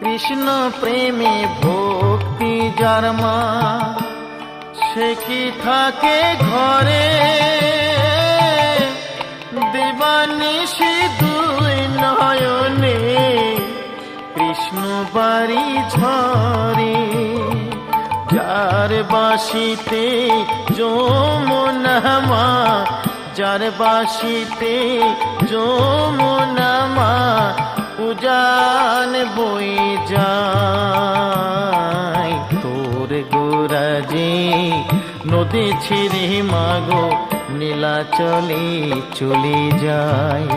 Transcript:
কৃষ্ণ প্রেমে ভক্তি যার মা, সে কি থাকে ঘরে দিবানিশি দুই নয়নে কৃষ্ণ বাড়ি ঝরে। যার বাসিতে যমুনা মা, যার বাসিতে যমুনা মা উজান বই যায়। তোর গোরাজে নদী ছিঁড়ে মাগো নীলাচলে চলে যায়।